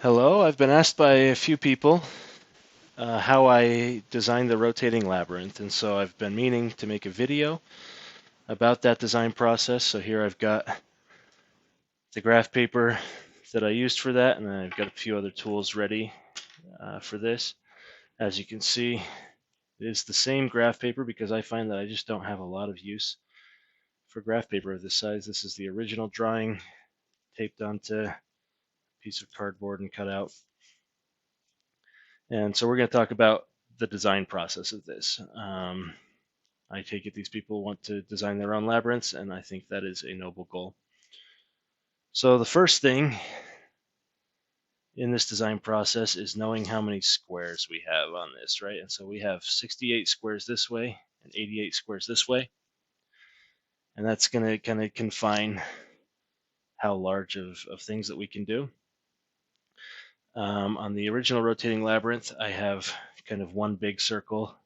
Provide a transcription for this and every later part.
Hello, I've been asked by a few people how I designed the rotating labyrinth, and so I've been meaning to make a video about that design process. So here I've got the graph paper that I used for that, and then I've got a few other tools ready for this. As you can see, it is the same graph paper because I find that I just don't have a lot of use for graph paper of this size. This is the original drawing taped onto a piece of cardboard and cut out. And so we're going to talk about the design process of this. I take it these people want to design their own labyrinths, and I think that is a noble goal. So the first thing in this design process is knowing how many squares we have on this, right? And so we have 68 squares this way and 88 squares this way, and that's going to kind of confine how large of things that we can do. On the original rotating labyrinth, I have kind of one big circle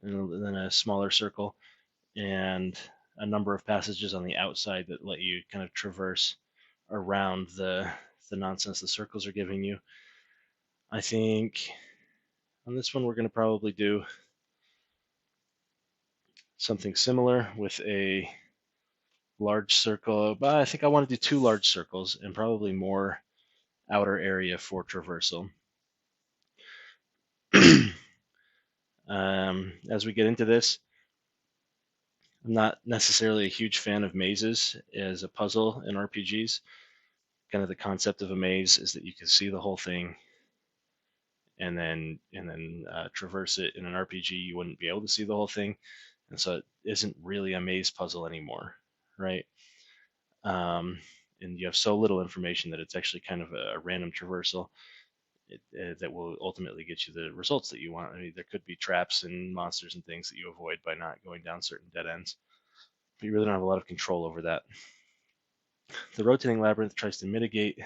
and then a smaller circle, and a number of passages on the outside that let you kind of traverse around the nonsense the circles are giving you. I think on this one we're going to probably do something similar with a large circle, but I think I want to do two large circles and probably more outer area for traversal. As we get into this, I'm not necessarily a huge fan of mazes as a puzzle in RPGs. Kind of the concept of a maze is that you can see the whole thing and then traverse it. In an RPG, you wouldn't be able to see the whole thing, and so it isn't really a maze puzzle anymore, right? And you have so little information that it's actually kind of a random traversal that will ultimately get you the results that you want. I mean, there could be traps and monsters and things that you avoid by not going down certain dead ends, but you really don't have a lot of control over that. The rotating labyrinth tries to mitigate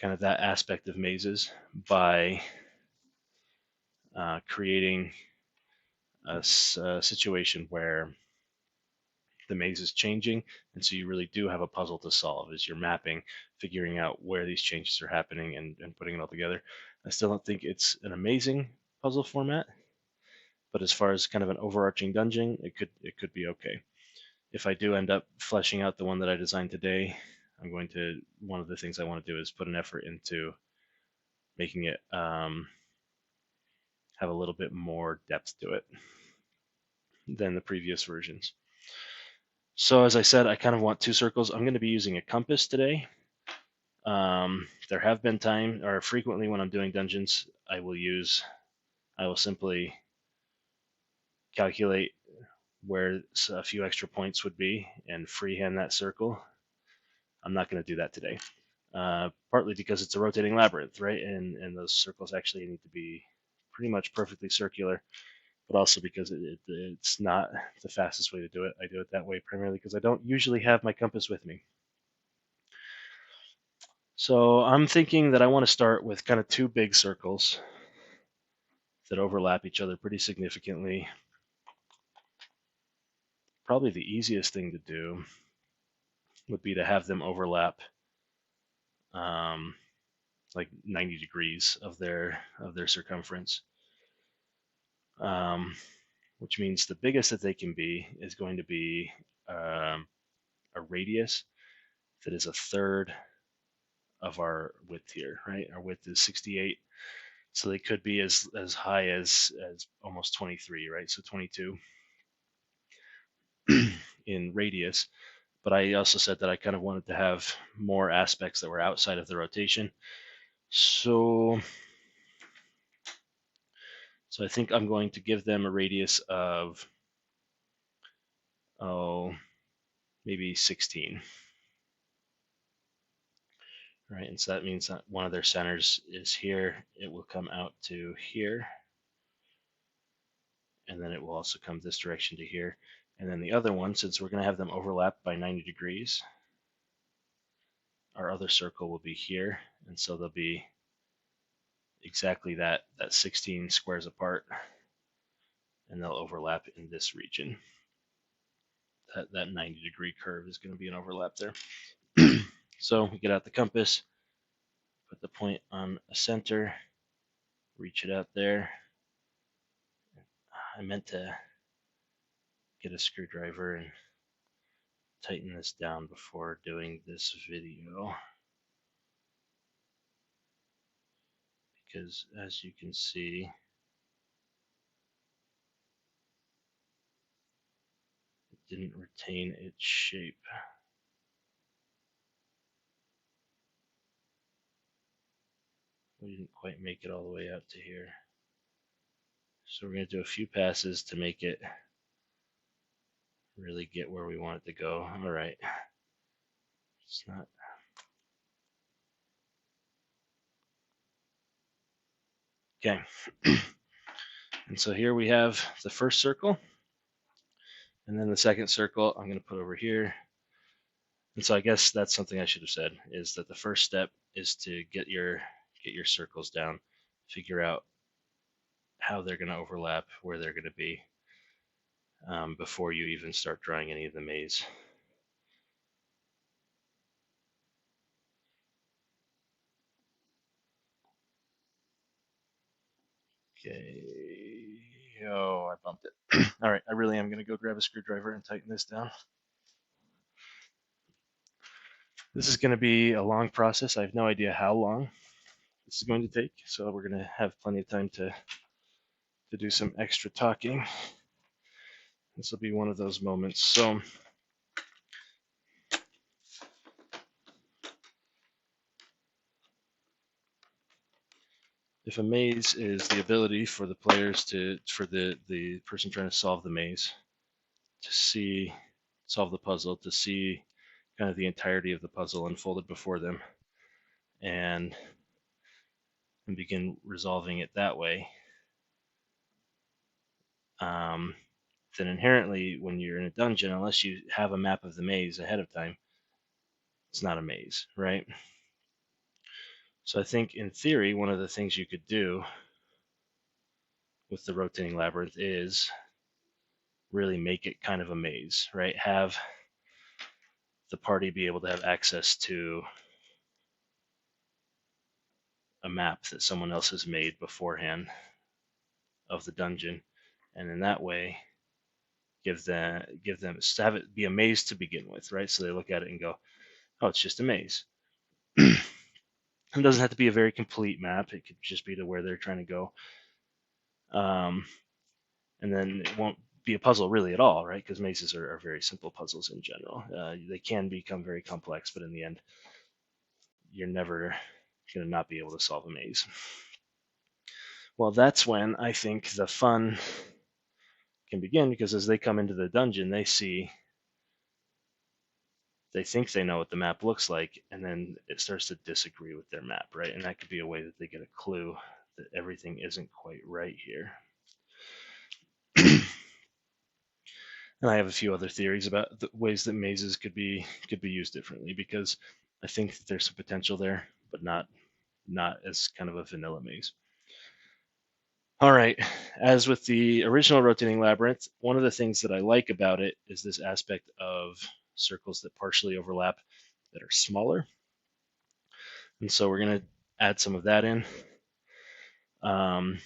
kind of that aspect of mazes by creating a situation where the maze is changing, and so you really do have a puzzle to solve as you're mapping, figuring out where these changes are happening and putting it all together. I still don't think it's an amazing puzzle format, but as far as kind of an overarching dungeon, it could be okay. If I do end up fleshing out the one that I designed today, one of the things I want to do is put an effort into making it have a little bit more depth to it than the previous versions. So as I said, I kind of want two circles. I'm going to be using a compass today. There have been time, or frequently when I'm doing dungeons, I will simply calculate where a few extra points would be and freehand that circle. I'm not going to do that today, partly because it's a rotating labyrinth, right? And those circles actually need to be pretty much perfectly circular, but also because it's not the fastest way to do it. I do it that way primarily because I don't usually have my compass with me. So I'm thinking that I want to start with kind of two big circles that overlap each other pretty significantly. Probably the easiest thing to do would be to have them overlap um, like 90 degrees of their circumference, um, which means the biggest that they can be is going to be a radius that is a third of our width here, right? Our width is 68, so they could be as high as almost 23, right? So 22 in radius. But I also said that I kind of wanted to have more aspects that were outside of the rotation. So I think I'm going to give them a radius of, maybe 16. Right, and so that means that one of their centers is here. It will come out to here, and then it will also come this direction to here. And then the other one, since we're going to have them overlap by 90 degrees, our other circle will be here, and so they'll be exactly that 16 squares apart, and they'll overlap in this region. That 90-degree curve is going to be an overlap there. So we get out the compass, put Set the point on a center, reach it out there. I meant to get a screwdriver and tighten this down before doing this video, because as you can see, it didn't retain its shape. We didn't quite make it all the way out to here. So we're going to do a few passes to make it really get where we want it to go. All right. It's not. Okay. And so here we have the first circle. And then the second circle I'm going to put over here. And so I guess that's something I should have said, is that the first step is to get your circles down, figure out how they're going to overlap, where they're going to be, before you even start drawing any of the maze. Okay. Oh, I bumped it. All right, I really am going to go grab a screwdriver and tighten this down. This is going to be a long process. I have no idea how long this is going to take, so we're going to have plenty of time to do some extra talking. This will be one of those moments. So if a maze is the ability for the players for the person trying to solve the maze to solve the puzzle, to see kind of the entirety of the puzzle unfolded before them and begin resolving it that way, then inherently when you're in a dungeon, unless you have a map of the maze ahead of time, it's not a maze, right? So I think in theory, one of the things you could do with the rotating labyrinth is really make it kind of a maze, right? Have the party be able to have access to a map that someone else has made beforehand of the dungeon, and in that way give them have it be a maze to begin with, right? So they look at it and go, oh, it's just a maze. It doesn't have to be a very complete map. It could just be to where they're trying to go. And then it won't be a puzzle really at all, right? Because mazes are very simple puzzles in general. They can become very complex, but in the end, you're never going to not be able to solve a maze. Well, that's when I think the fun can begin, because as they come into the dungeon, they think they know what the map looks like, and then it starts to disagree with their map, right? And that could be a way that they get a clue that everything isn't quite right here. And I have a few other theories about the ways that mazes could be used differently, because I think that there's some potential there, but not as kind of a vanilla maze. All right, as with the original Rotating Labyrinth, one of the things that I like about it is this aspect of circles that partially overlap that are smaller. And so we're going to add some of that in. One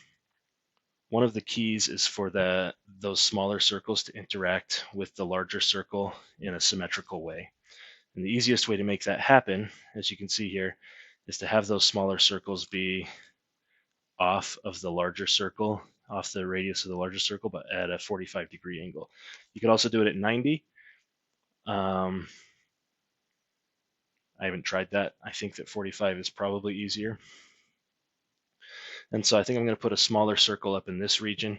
of the keys is for those smaller circles to interact with the larger circle in a symmetrical way. And the easiest way to make that happen, as you can see here, is to have those smaller circles be off of the larger circle, off the radius of the larger circle, but at a 45-degree angle. You could also do it at 90. I haven't tried that. I think that 45 is probably easier. And so I think I'm going to put a smaller circle up in this region.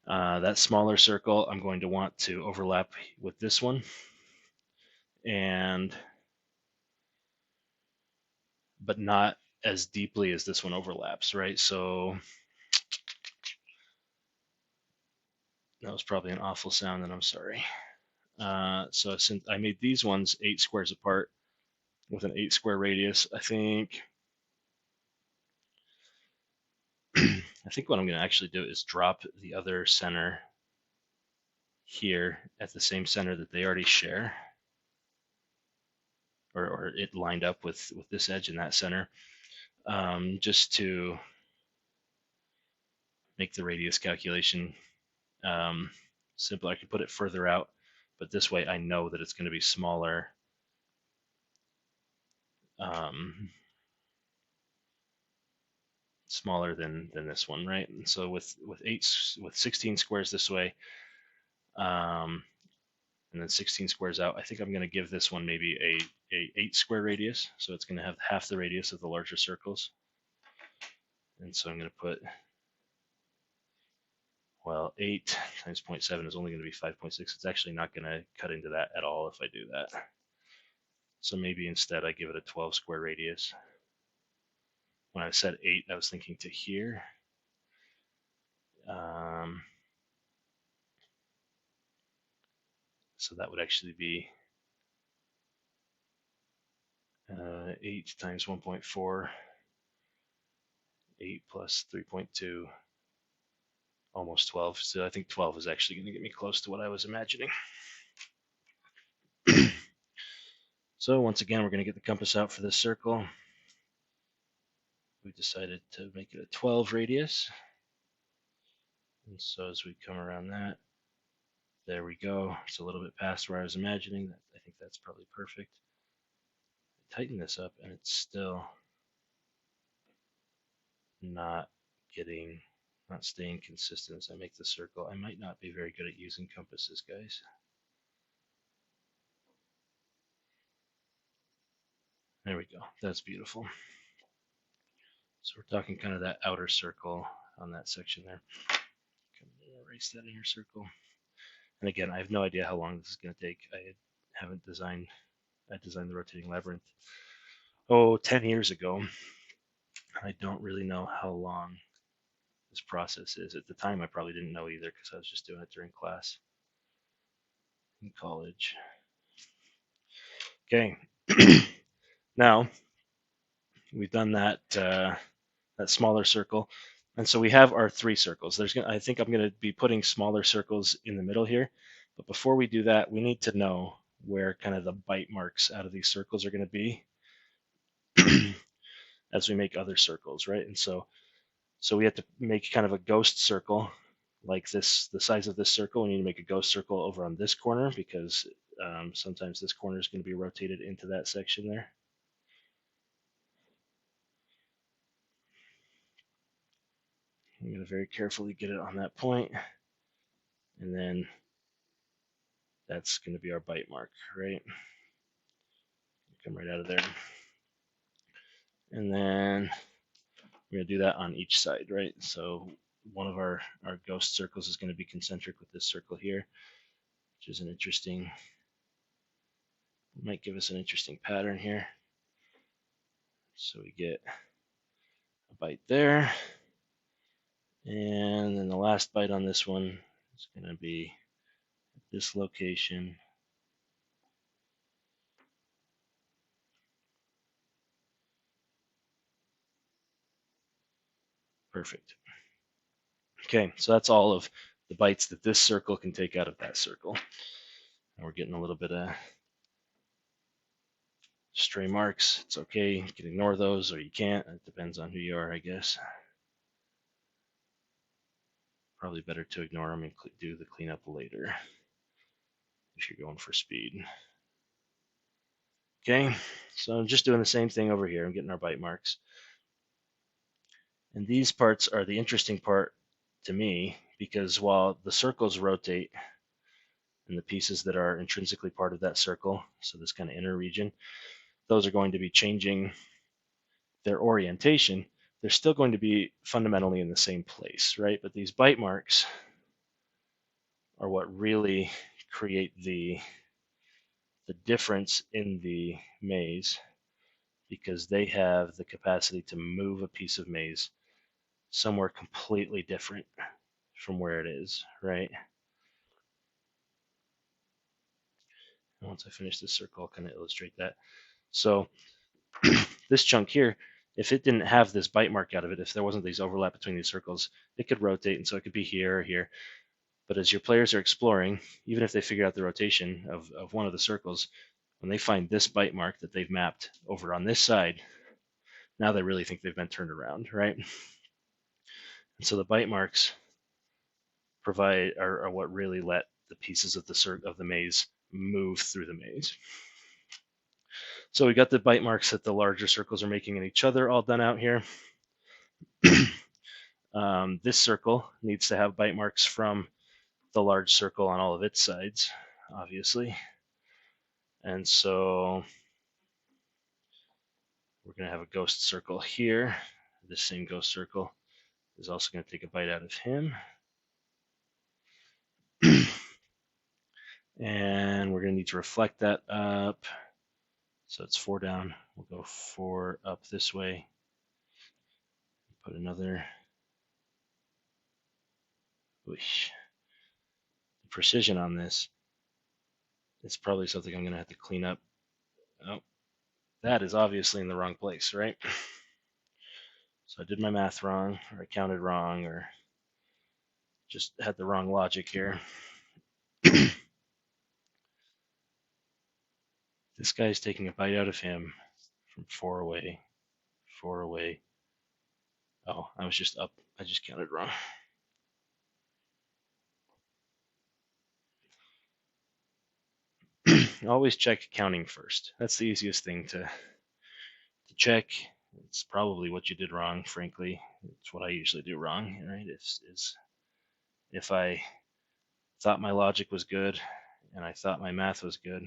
That smaller circle I'm going to want to overlap with this one. But not as deeply as this one overlaps, right? So that was probably an awful sound, and I'm sorry. So since I made these ones 8 squares apart with an 8 square radius, I think what I'm going to actually do is drop the other center here at the same center that they already share, or it lined up with this edge in that center. just to make the radius calculation simple. I could put it further out, but this way I know that it's going to be smaller. Smaller than this one, right? And so with 16 squares this way, and then 16 squares out, I think I'm going to give this one maybe a 8 square radius, so it's going to have half the radius of the larger circles. And so I'm going to put, well, 8 times 0.7 is only going to be 5.6. It's actually not going to cut into that at all if I do that. So maybe instead I give it a 12 square radius. When I said 8, I was thinking to here. So that would actually be 8 times 1.4, 8 plus 3.2, almost 12. So I think 12 is actually going to get me close to what I was imagining. So once again, we're going to get the compass out for this circle. We decided to make it a 12 radius. And so as we come around that, there we go. It's a little bit past where I was imagining. I think that's probably perfect. Tighten this up and it's still not staying consistent as I make the circle. I might not be very good at using compasses, guys. There we go. That's beautiful. So we're talking kind of that outer circle on that section there. Erase that inner circle. And again, I have no idea how long this is going to take. I designed the Rotating Labyrinth, 10 years ago. I don't really know how long this process is. At the time, I probably didn't know either because I was just doing it during class in college. Okay, now we've done that smaller circle, and so we have our 3 circles. I think I'm going to be putting smaller circles in the middle here, but before we do that, we need to know where kind of the bite marks out of these circles are going to be as we make other circles, right? And so we have to make kind of a ghost circle like this, the size of this circle. We need to make a ghost circle over on this corner because sometimes this corner is going to be rotated into that section there. I'm going to very carefully get it on that point, and then that's going to be our bite mark, right? Come right out of there. And then we're going to do that on each side, right? So one of our ghost circles is going to be concentric with this circle here, which is might give us an interesting pattern here. So we get a bite there. And then the last bite on this one is going to be at this location. Perfect. Okay, so that's all of the bites that this circle can take out of that circle. And we're getting a little bit of stray marks. It's okay. You can ignore those or you can't. It depends on who you are, I guess. Probably better to ignore them and do the cleanup later if you're going for speed. Okay, so I'm just doing the same thing over here. I'm getting our bite marks. And these parts are the interesting part to me because while the circles rotate and the pieces that are intrinsically part of that circle, so this kind of inner region, those are going to be changing their orientation. They're still going to be fundamentally in the same place, right? But these bite marks are what really create the difference in the maze because they have the capacity to move a piece of maze somewhere completely different from where it is, right? And once I finish this circle, I'll kind of illustrate that. So this chunk here, if it didn't have this bite mark out of it, if there wasn't these overlap between these circles, it could rotate, and so it could be here or here. But as your players are exploring, even if they figure out the rotation of one of the circles, when they find this bite mark that they've mapped over on this side, Now they really think they've been turned around, right? And so the bite marks are what really let the pieces of the maze move through the maze. So we got the bite marks that the larger circles are making in each other all done out here. This circle needs to have bite marks from the large circle on all of its sides, obviously. And so we're going to have a ghost circle here. This same ghost circle is also going to take a bite out of him. And we're going to need to reflect that up. So it's 4 down. We'll go 4 up this way. Put another. Whoosh. The precision on this is probably something I'm going to have to clean up. Oh, that is obviously in the wrong place, right? So I did my math wrong, or I counted wrong, or just had the wrong logic here. This guy's taking a bite out of him from 4 away. 4 away. Oh, I was just up. I just counted wrong. Always check counting first. That's the easiest thing to check. It's probably what you did wrong, frankly. It's what I usually do wrong, right? If I thought my logic was good and I thought my math was good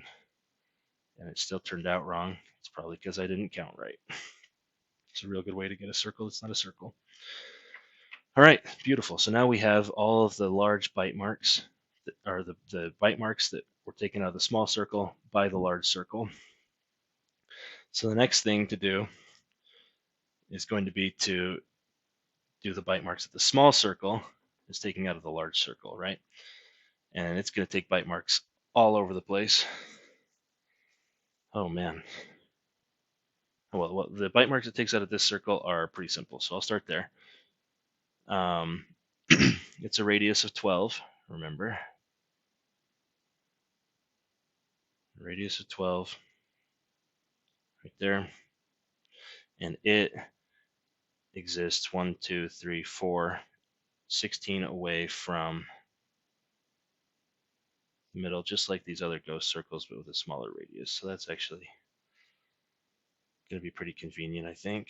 and it still turned out wrong, it's probably because I didn't count right. It's a real good way to get a circle. It's not a circle. All right, beautiful. So now we have all of the large bite marks, that are the bite marks that were taken out of the small circle by the large circle. So the next thing to do is going to be to do the bite marks that the small circle is taking out of the large circle, right? And it's going to take bite marks all over the place. Oh man. Well, the bite marks it takes out of this circle are pretty simple, so I'll start there. It's a radius of 12, remember. Radius of 12, right there. And it exists 1, 2, 3, 4, 16 away from the middle, just like these other ghost circles, but with a smaller radius. So that's actually going to be pretty convenient, I think.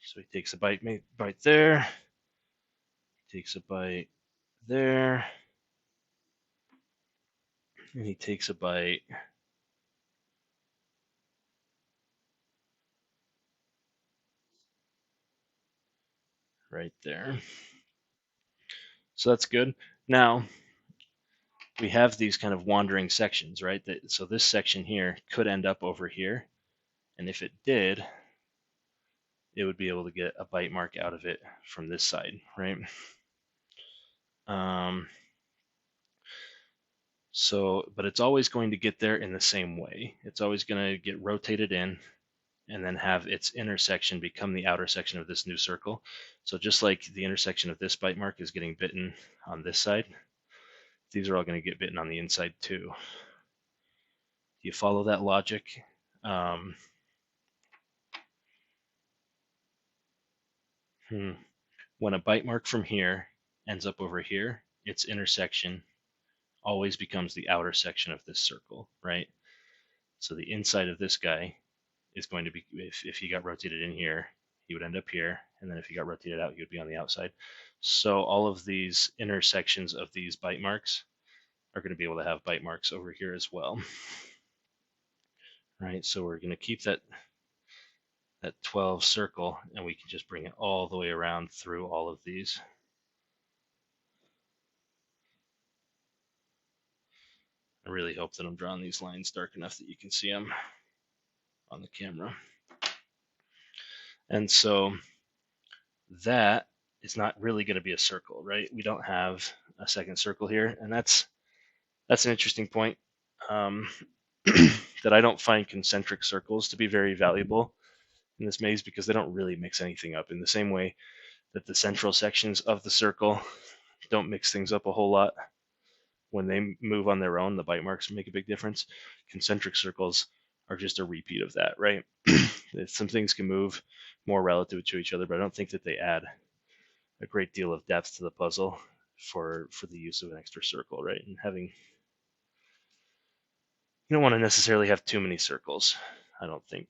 So he takes a bite there, takes a bite there, and he takes a bite right there. So that's good. Now, we have these kind of wandering sections, right? So this section here could end up over here. And if it did, it would be able to get a bite mark out of it from this side, right? But it's always going to get there in the same way. It's always going to get rotated in and then have its intersection become the outer section of this new circle. So just like the intersection of this bite mark is getting bitten on this side, these are all going to get bitten on the inside too. Do you follow that logic? When a bite mark from here ends up over here, its intersection always becomes the outer section of this circle, right? So the inside of this guy is going to be, if he got rotated in here, he would end up here, and then if he got rotated out, he would be on the outside. So all of these intersections of these bite marks are going to be able to have bite marks over here as well. Right, so we're going to keep that 12 circle, and we can just bring it all the way around through all of these. I really hope that I'm drawing these lines dark enough that you can see them on the camera. And so that is not really going to be a circle, right? We don't have a second circle here, and that's an interesting point, that I don't find concentric circles to be very valuable in this maze because they don't really mix anything up in the same way that the central sections of the circle don't mix things up a whole lot. When they move on their own, the bite marks make a big difference. Concentric circles are just a repeat of that, right? Some things can move more relative to each other, but I don't think that they add a great deal of depth to the puzzle for the use of an extra circle, right? And having, you don't want to necessarily have too many circles, I don't think.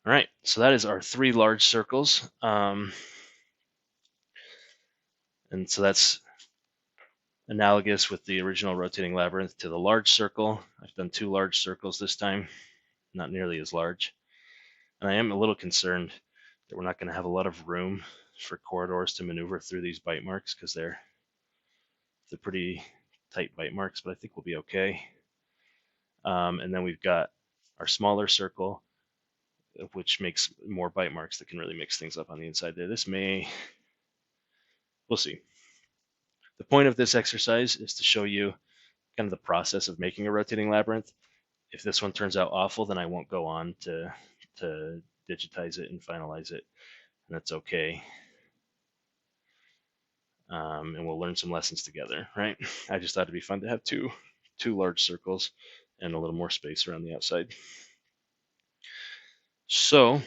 All right, so that is our 3 large circles. And so that's analogous with the original rotating labyrinth to the large circle. I've done 2 large circles this time, not nearly as large. And I am a little concerned that we're not going to have a lot of room for corridors to maneuver through these bite marks, because they're pretty tight bite marks, but I think we'll be okay. And then we've got our smaller circle, which makes more bite marks that can really mix things up on the inside there. This may, we'll see. The point of this exercise is to show you kind of the process of making a rotating labyrinth. If this one turns out awful, then I won't go on to digitize it and finalize it, and that's okay. And we'll learn some lessons together, right? I just thought it'd be fun to have two large circles and a little more space around the outside. So,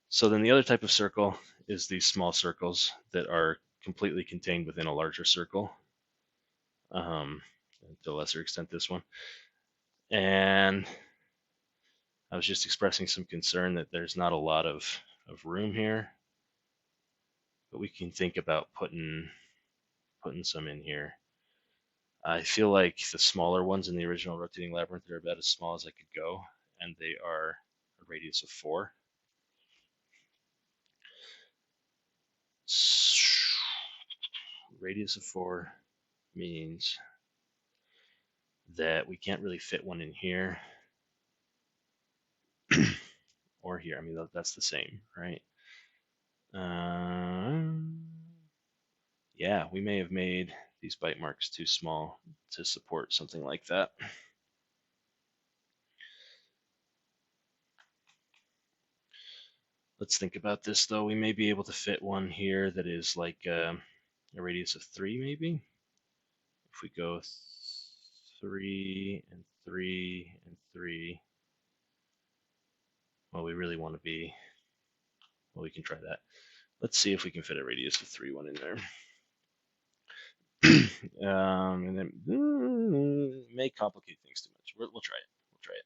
so then the other type of circle is these small circles that are completely contained within a larger circle. To a lesser extent, this one. And I was just expressing some concern that there's not a lot of room here, but we can think about putting some in here. I feel like the smaller ones in the original rotating labyrinth are about as small as I could go, and they are a radius of 4. Radius of 4 means that we can't really fit one in here or here. I mean, that's the same, right? Yeah, we may have made these bite marks too small to support something like that. Let's think about this, though. We may be able to fit one here that is like a radius of 3, maybe. If we go 3 and 3 and 3, well, we really want to be, well, we can try that. Let's see if we can fit a radius of 3 one in there. And then may complicate things too much. We'll try it. We'll try it.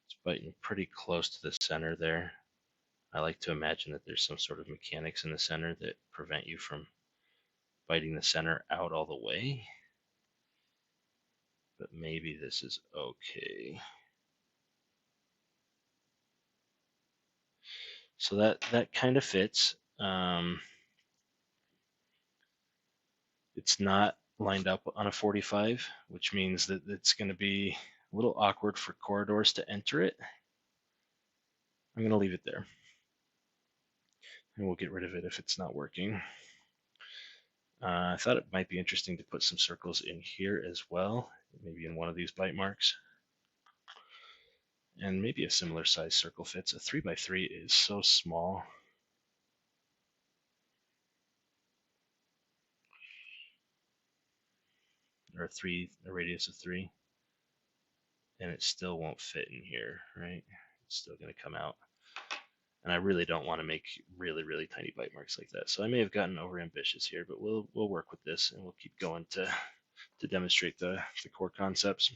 It's biting pretty close to the center there. I like to imagine that there's some sort of mechanics in the center that prevent you from biting the center out all the way. But maybe this is okay. So that kind of fits. It's not lined up on a 45, which means that it's going to be a little awkward for corridors to enter it. I'm going to leave it there, and we'll get rid of it if it's not working. I thought it might be interesting to put some circles in here as well, maybe in one of these bite marks. And maybe a similar size circle fits. A 3x3 is so small. Or a radius of 3. And it still won't fit in here, right? It's still going to come out. And I really don't want to make really, really tiny bite marks like that. So I may have gotten over ambitious here, but we'll work with this, and we'll keep going to demonstrate the core concepts.